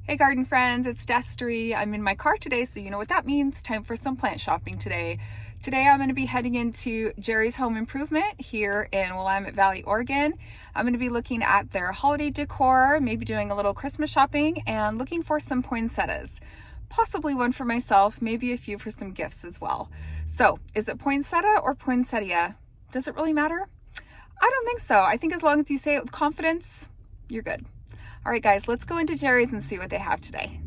Hey garden friends, it's Destry. I'm in my car today, so you know what that means. Time for some plant shopping today. Today I'm going to be heading into Jerry's Home Improvement here in Willamette Valley, Oregon. I'm going to be looking at their holiday decor, maybe doing a little Christmas shopping, and looking for some poinsettias. Possibly one for myself, maybe a few for some gifts as well. So, is it poinsettia or poinsettia? Does it really matter? I don't think so. I think as long as you say it with confidence, you're good. All right, guys, let's go into Jerry's and see what they have today.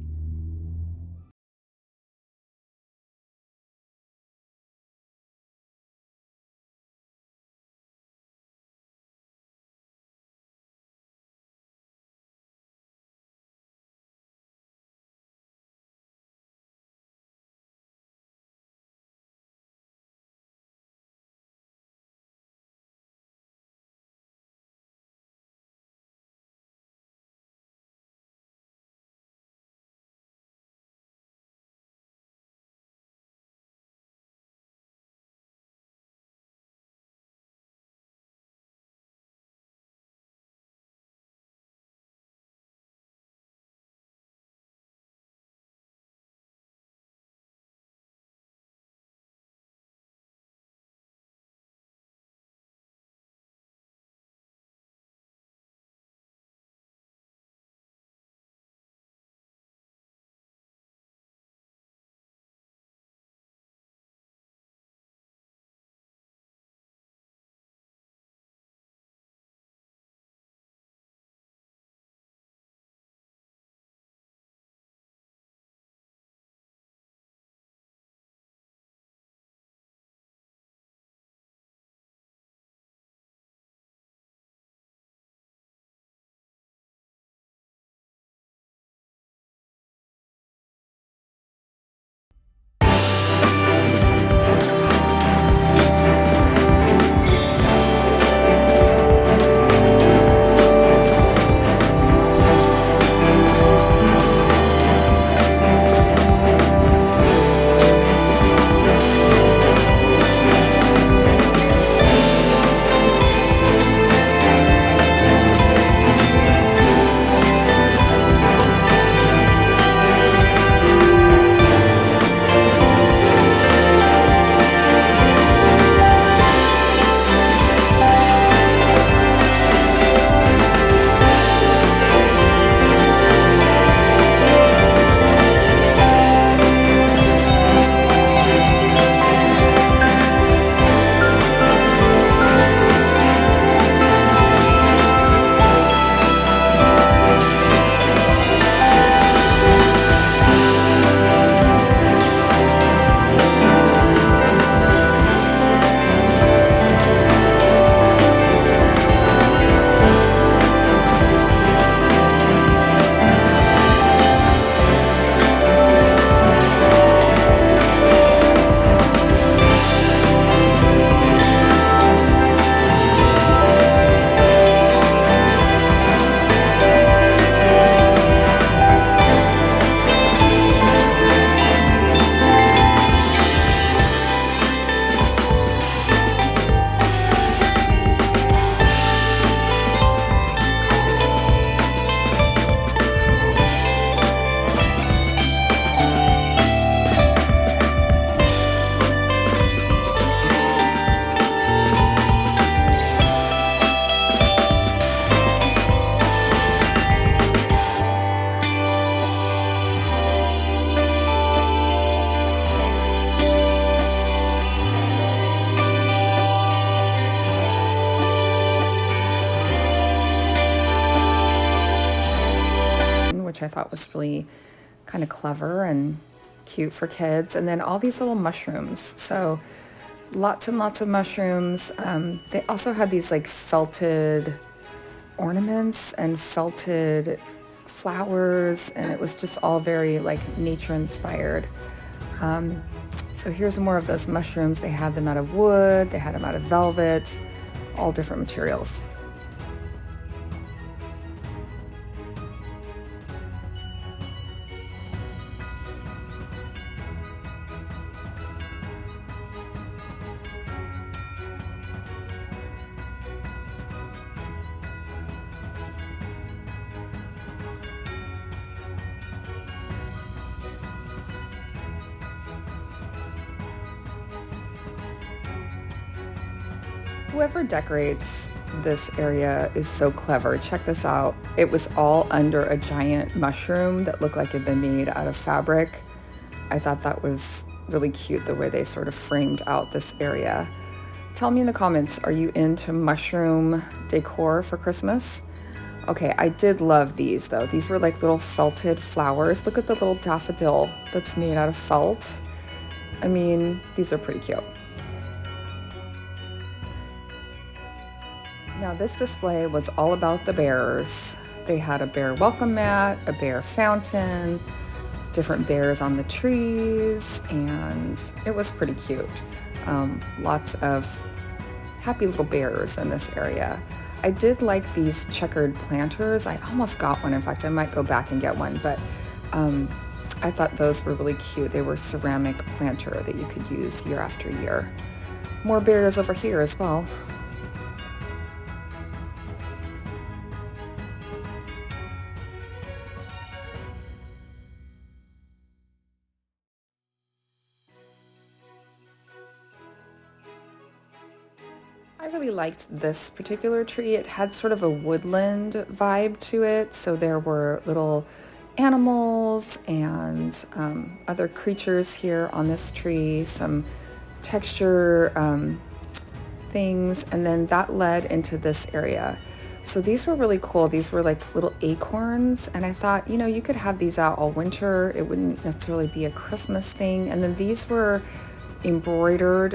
Which I thought was really kind of clever and cute for kids. And then all these little mushrooms. So lots and lots of mushrooms. They also had these like felted ornaments and felted flowers, and it was just all very like nature inspired. So here's more of those mushrooms. They had them out of wood, they had them out of velvet, all different materials. Whoever decorates this area is so clever. Check this out. It was all under a giant mushroom that looked like it had been made out of fabric. I thought that was really cute the way they sort of framed out this area. Tell me in the comments, are you into mushroom decor for Christmas? Okay, I did love these though. These were like little felted flowers. Look at the little daffodil that's made out of felt. I mean, these are pretty cute. Now this display was all about the bears. They had a bear welcome mat, a bear fountain, different bears on the trees, and it was pretty cute. Lots of happy little bears in this area. I did like these checkered planters. I almost got one. In fact, I might go back and get one, but I thought those were really cute. They were ceramic planter that you could use year after year. More bears over here as well. I really liked this particular tree. It had sort of a woodland vibe to it. So there were little animals and other creatures here on this tree, some texture things, and then that led into this area. So these were really cool. These were like little acorns, and I thought, you know, you could have these out all winter. It wouldn't necessarily be a Christmas thing. And then these were embroidered,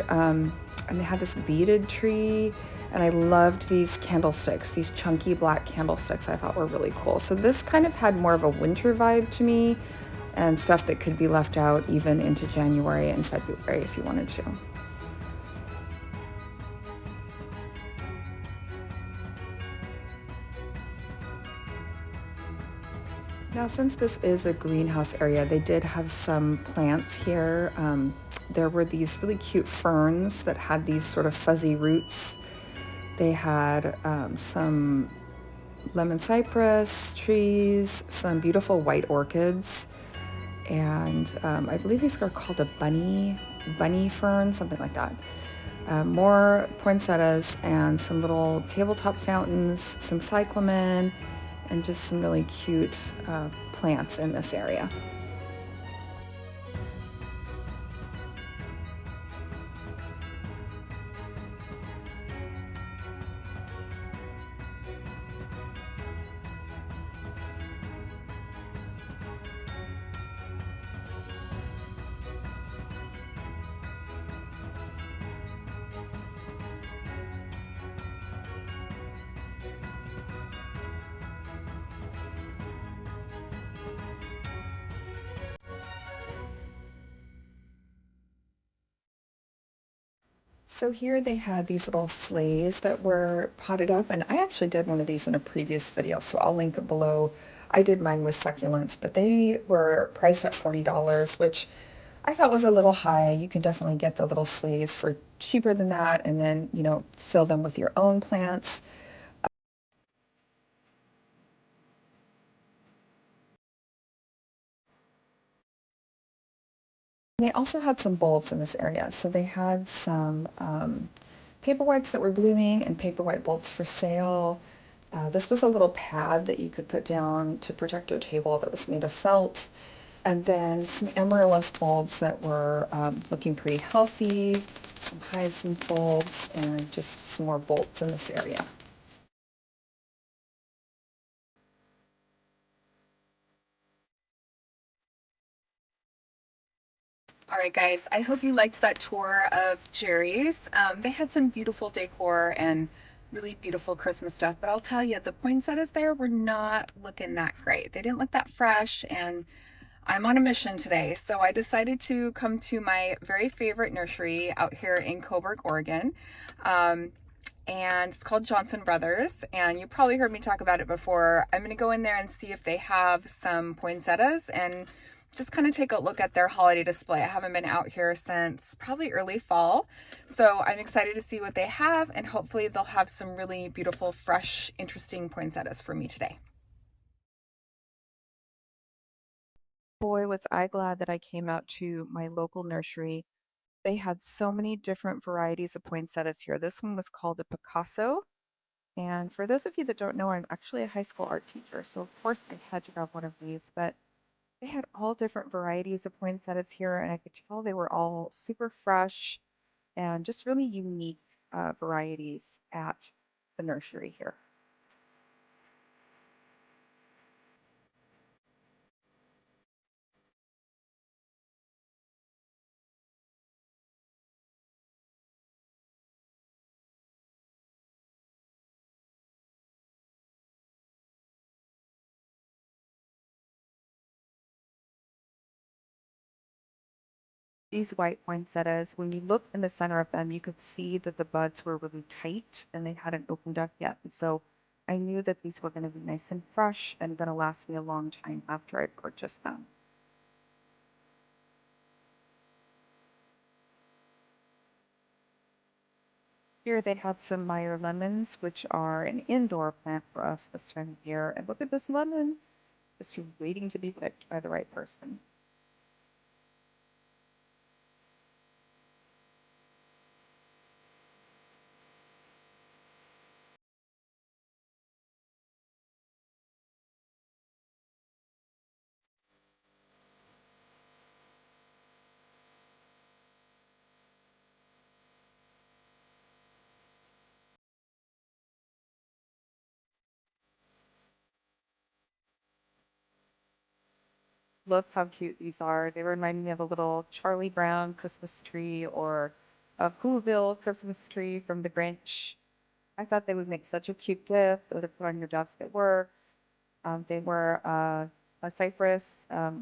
and they had this beaded tree, and I loved these candlesticks, these chunky black candlesticks I thought were really cool. So this kind of had more of a winter vibe to me, and stuff that could be left out even into January and February if you wanted to. Now, since this is a greenhouse area, they did have some plants here. There were these really cute ferns that had these sort of fuzzy roots. They had some lemon cypress trees, some beautiful white orchids, and I believe these are called a bunny fern, something like that. More poinsettias and some little tabletop fountains, some cyclamen, and just some really cute plants in this area. So here they had these little sleighs that were potted up, and I actually did one of these in a previous video, so I'll link it below. I did mine with succulents, but they were priced at $40, which I thought was a little high. You can definitely get the little sleighs for cheaper than that, and then, you know, fill them with your own plants. They also had some bulbs in this area. So they had some paperwhites that were blooming and paperwhite bulbs for sale. This was a little pad that you could put down to protect your table that was made of felt. And then some amaryllis bulbs that were looking pretty healthy, some hyacinth bulbs, and just some more bulbs in this area. All right, guys, I hope you liked that tour of Jerry's. They had some beautiful decor and really beautiful Christmas stuff, but I'll tell you, the poinsettias there were not looking that great. They didn't look that fresh, and I'm on a mission today. So I decided to come to my very favorite nursery out here in Coburg, Oregon. Um, and it's called Johnson Brothers. And you probably heard me talk about it before. I'm going to go in there and see if they have some poinsettias and just kind of take a look at their holiday display. I haven't been out here since probably early fall. So I'm excited to see what they have, and hopefully they'll have some really beautiful, fresh, interesting poinsettias for me today. Boy, was I glad that I came out to my local nursery. They had so many different varieties of poinsettias here. This one was called a Picasso. And for those of you that don't know, I'm actually a high school art teacher, so of course I had to grab one of these, but they had all different varieties of poinsettias here, and I could tell they were all super fresh and just really unique varieties at the nursery here. These white poinsettias, when you look in the center of them, you could see that the buds were really tight and they hadn't opened up yet. And so I knew that these were going to be nice and fresh and going to last me a long time after I purchased them. Here they have some Meyer lemons, which are an indoor plant for us this time of year. And look at this lemon, just waiting to be picked by the right person. Look how cute these are. They remind me of a little Charlie Brown Christmas tree or a Whoville Christmas tree from the Grinch. I thought they would make such a cute gift to put on your desk at work. They were a cypress, a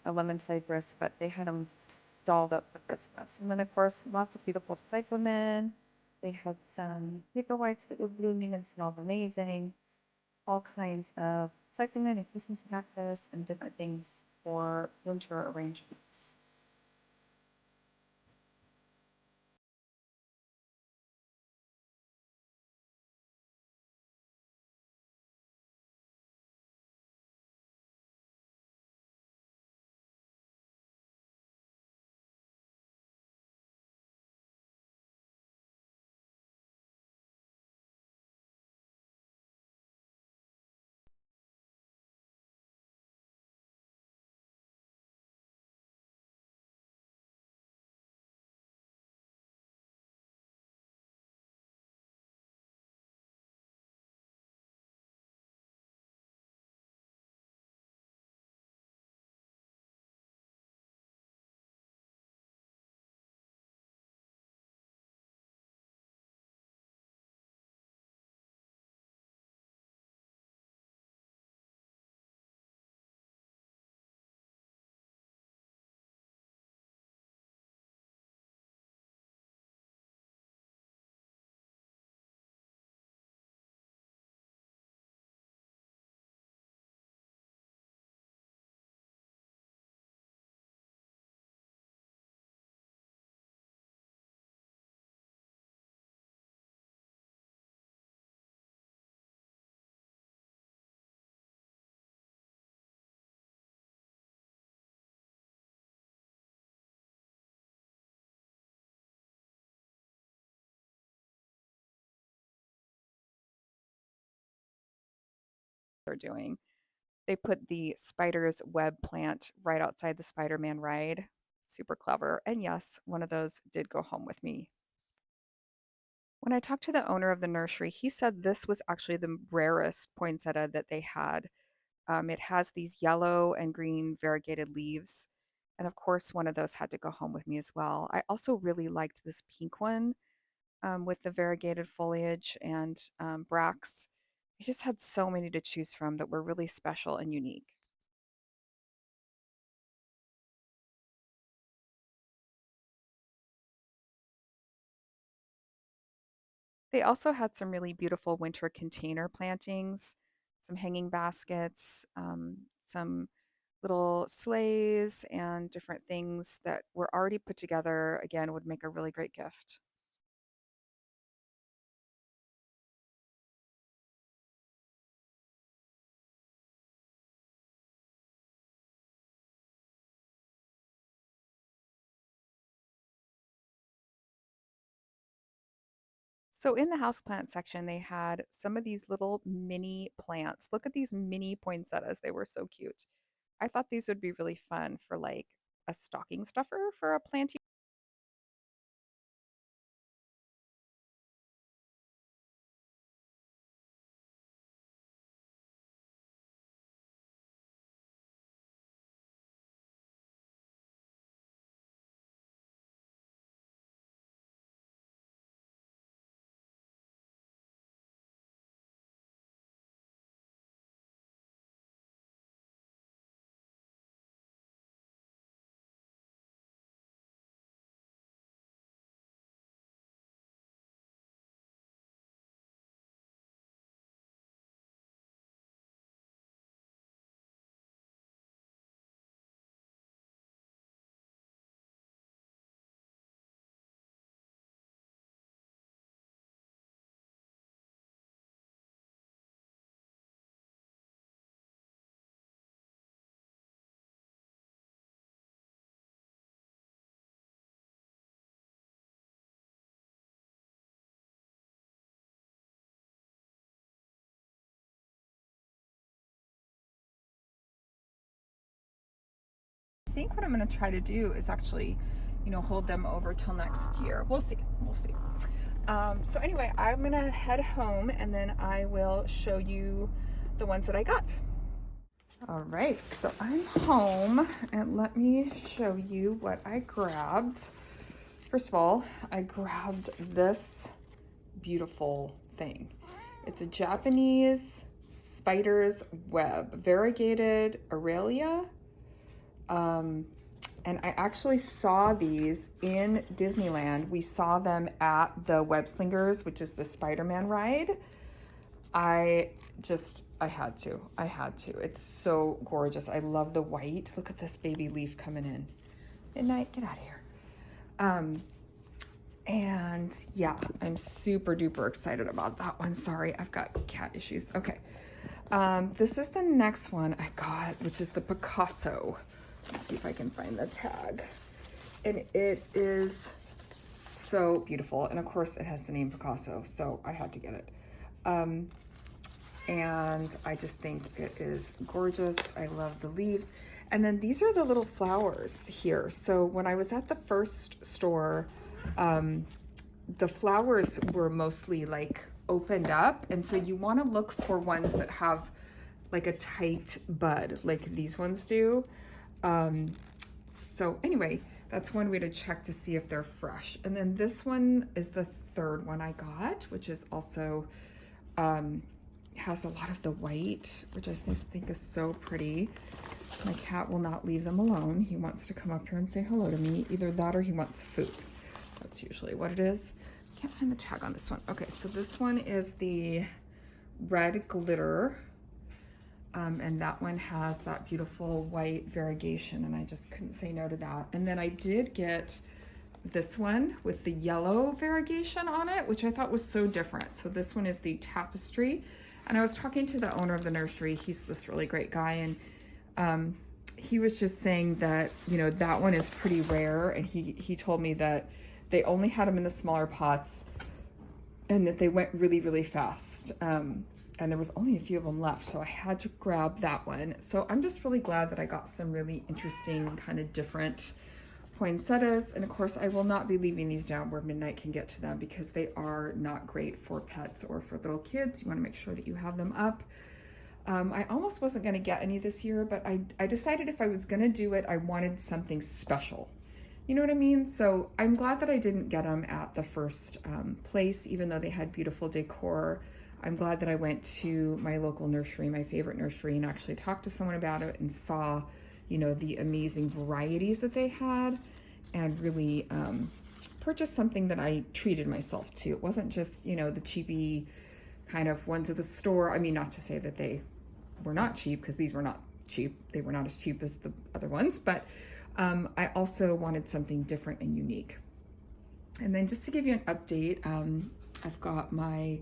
lemon cypress, but they had them dolled up for Christmas. And then, of course, lots of beautiful cyclamen. They had some paper whites that were blooming and smelled amazing. All kinds of cyclamen and Christmas cactus and different things for winter arrangements. They're doing. They put the spider's web plant right outside the Spider-Man ride. Super clever. And yes, one of those did go home with me. When I talked to the owner of the nursery, he said this was actually the rarest poinsettia that they had. It has these yellow and green variegated leaves. And of course, one of those had to go home with me as well. I also really liked this pink one with the variegated foliage and bracts. I just had so many to choose from that were really special and unique. They also had some really beautiful winter container plantings, some hanging baskets, some little sleighs, and different things that were already put together. Again, would make a really great gift. So in the houseplant section, they had some of these little mini plants. Look at these mini poinsettias. They were so cute. I thought these would be really fun for like a stocking stuffer for a planting. I think what I'm going to try to do is actually, hold them over till next year. We'll see. We'll see. So anyway, I'm going to head home and then I will show you the ones that I got. All right, so I'm home and let me show you what I grabbed. First of all, I grabbed this beautiful thing. It's a Japanese spider's web, variegated Aurelia. And I actually saw these in Disneyland. We saw them at the Web Slingers, which is the Spider-Man ride. I had to. It's so gorgeous. I love the white. Look at this baby leaf coming in. Midnight, get out of here. And yeah, I'm super duper excited about that one. Sorry, I've got cat issues. Okay. This is the next one I got, which is the Picasso. Let's see if I can find the tag. And it is so beautiful. And of course it has the name Picasso, so I had to get it. And I just think it is gorgeous. I love the leaves. And then these are the little flowers here. So when I was at the first store, the flowers were mostly like opened up. And so you want to look for ones that have like a tight bud like these ones do. So anyway, that's one way to check to see if they're fresh. And then this one is the third one I got, which is also, has a lot of the white, which I just think is so pretty. My cat will not leave them alone. He wants to come up here and say hello to me. Either that or he wants food. That's usually what it is. Can't find the tag on this one. Okay, so this one is the red glitter. And that one has that beautiful white variegation, and I just couldn't say no to that. And then I did get this one with the yellow variegation on it, which I thought was so different. So this one is the tapestry. And I was talking to the owner of the nursery. He's this really great guy, and he was just saying that, that one is pretty rare. And he told me that they only had them in the smaller pots and that they went really, really fast. And there was only a few of them left, so I had to grab that one. So I'm just really glad that I got some really interesting kind of different poinsettias. And of course, I will not be leaving these down where Midnight can get to them because they are not great for pets or for little kids. You want to make sure that you have them up. I almost wasn't going to get any this year, but I decided if I was going to do it, I wanted something special. You know what I mean? So I'm glad that I didn't get them at the first place, even though they had beautiful decor. I'm glad that I went to my local nursery, my favorite nursery, and actually talked to someone about it and saw, the amazing varieties that they had, and really purchased something that I treated myself to. It wasn't just, the cheapy kind of ones at the store. I mean, not to say that they were not cheap, because these were not cheap. They were not as cheap as the other ones, but I also wanted something different and unique. And then just to give you an update, I've got my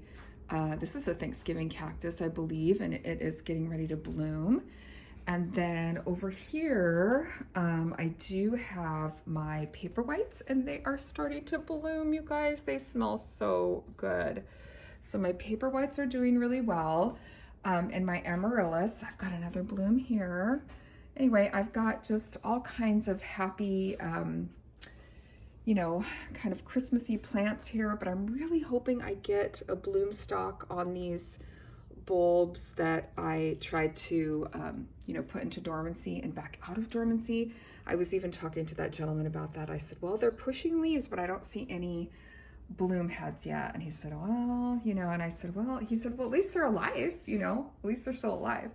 this is a Thanksgiving cactus, I believe, and it is getting ready to bloom. And then over here, I do have my paper whites, and they are starting to bloom, you guys. They smell so good. So my paper whites are doing really well. And my amaryllis, I've got another bloom here. Anyway, I've got just all kinds of happy, you know, kind of Christmassy plants here, but I'm really hoping I get a bloom stalk on these bulbs that I tried to, you know, put into dormancy and back out of dormancy. I was even talking to that gentleman about that. I said, well, they're pushing leaves, but I don't see any bloom heads yet. And he said, well, you know, and I said, well, he said, well, at least they're alive, you know, at least they're still alive.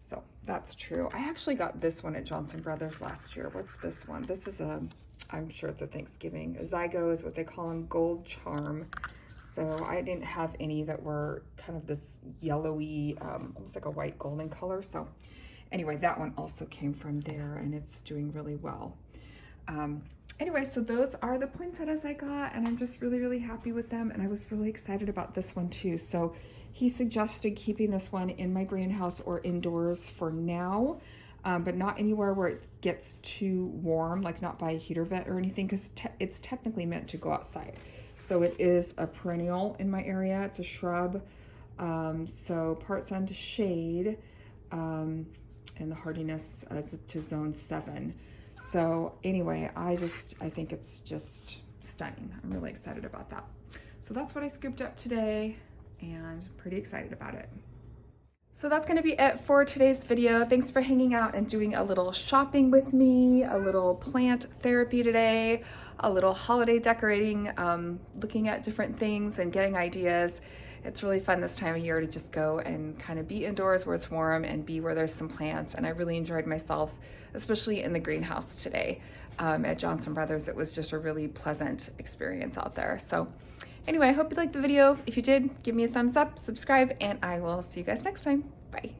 So that's true. I actually got this one at Johnson Brothers last year. What's this one? This is a, I'm sure it's a Thanksgiving. A Zygo is what they call them, gold charm. So I didn't have any that were kind of this yellowy, almost like a white golden color. So anyway, that one also came from there, and it's doing really well. Anyway, so those are the poinsettias I got, and I'm just really, really happy with them. And I was really excited about this one too. So he suggested keeping this one in my greenhouse or indoors for now, but not anywhere where it gets too warm, like not by a heater vet or anything, because it's technically meant to go outside. So it is a perennial in my area. It's a shrub, so part sun to shade, and the hardiness as to zone 7. So anyway, I think it's just stunning. I'm really excited about that. So that's what I scooped up today, and pretty excited about it. So that's going to be it for today's video. Thanks for hanging out and doing a little shopping with me, a little plant therapy today, a little holiday decorating, looking at different things and getting ideas. It's really fun this time of year to just go and kind of be indoors where it's warm and be where there's some plants. And I really enjoyed myself, especially in the greenhouse today at Johnson Brothers. It was just a really pleasant experience out there. So anyway, I hope you liked the video. If you did, give me a thumbs up, subscribe, and I will see you guys next time. Bye.